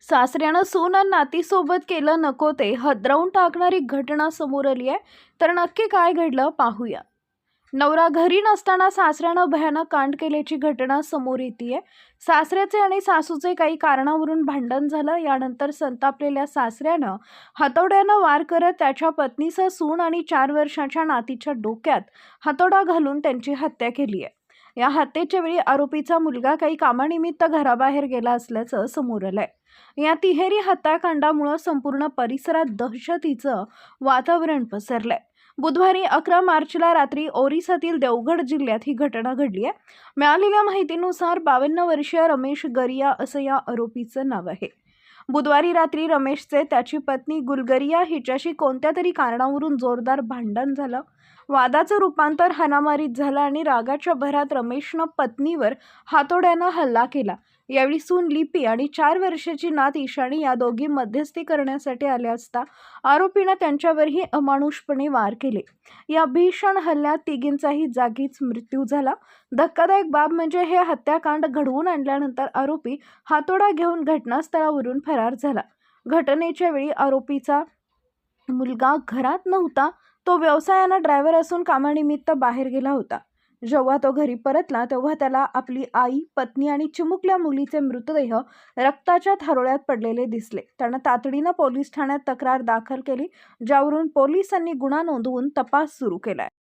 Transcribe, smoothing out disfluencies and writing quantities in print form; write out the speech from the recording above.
सासऱ्यानं सून आणि नातीसोबत केलं नको ते हदरावून टाकणारी घटना समोर आली आहे. तर नक्की काय घडलं पाहूया. नवरा घरी नसताना सासऱ्यानं भयानक कांड केल्याची घटना समोर येते. सासऱ्याचे आणि सासूचे काही कारणावरून भांडण झालं. यानंतर संतापलेल्या सासऱ्यानं हातोड्यानं वार करत त्याच्या पत्नीसह सून आणि 4 वर्षाच्या नातीच्या डोक्यात हातोडा घालून त्यांची हत्या केली आहे. या हत्येच्या वेळी आरोपीचा मुलगा काही कामानिमित्त घराबाहेर गेला असल्याचं समोर आलंय. या तिहेरी हत्याकांडामुळे संपूर्ण परिसरात दहशतीचं वातावरण पसरलंय. बुधवारी 11 मार्चला रात्री ओरिसातील देवगड जिल्ह्यात ही घटना घडली आहे. मिळालेल्या माहितीनुसार 52 वर्षीय रमेश गरिया असं या आरोपीचं नाव आहे. बुधवारी रात्री रमेशचे त्याची पत्नी गुलगरिया हिच्याशी कोणत्या तरी कारणावरून जोरदार भांडण झालं. वादाचं रूपांतर हाणामारीत झालं आणि रागाच्या भरात रमेशनं पत्नीवर हातोड्यानं हल्ला केला. यावेळी सून लिपी आणि 4 वर्षाची नात ईशानी या दोघी मध्यस्थी करण्यासाठी आल्या असता आरोपीनं त्यांच्यावरही अमानुषपणे वार केले. या भीषण हल्ल्यात तिघींचाही जागीच मृत्यू झाला. धक्कादायक बाब म्हणजे हे हत्याकांड घडवून आणल्यानंतर आरोपी हातोडा घेऊन घटनास्थळावरून फरार झाला. घटनेच्या वेळी आरोपीचा मुलगा घरात नव्हता. तो व्यवसायानं ड्रायव्हर असून कामानिमित्त बाहेर गेला होता. जेव्हा तो घरी परतला तेव्हा त्याला आपली आई, पत्नी आणि चिमुकल्या मुलीचे मृतदेह रक्ताच्या थारोळ्यात पडलेले दिसले. त्यानं तातडीनं पोलीस ठाण्यात तक्रार दाखल केली, ज्यावरून पोलिसांनी गुन्हा नोंदवून तपास सुरू केलाय.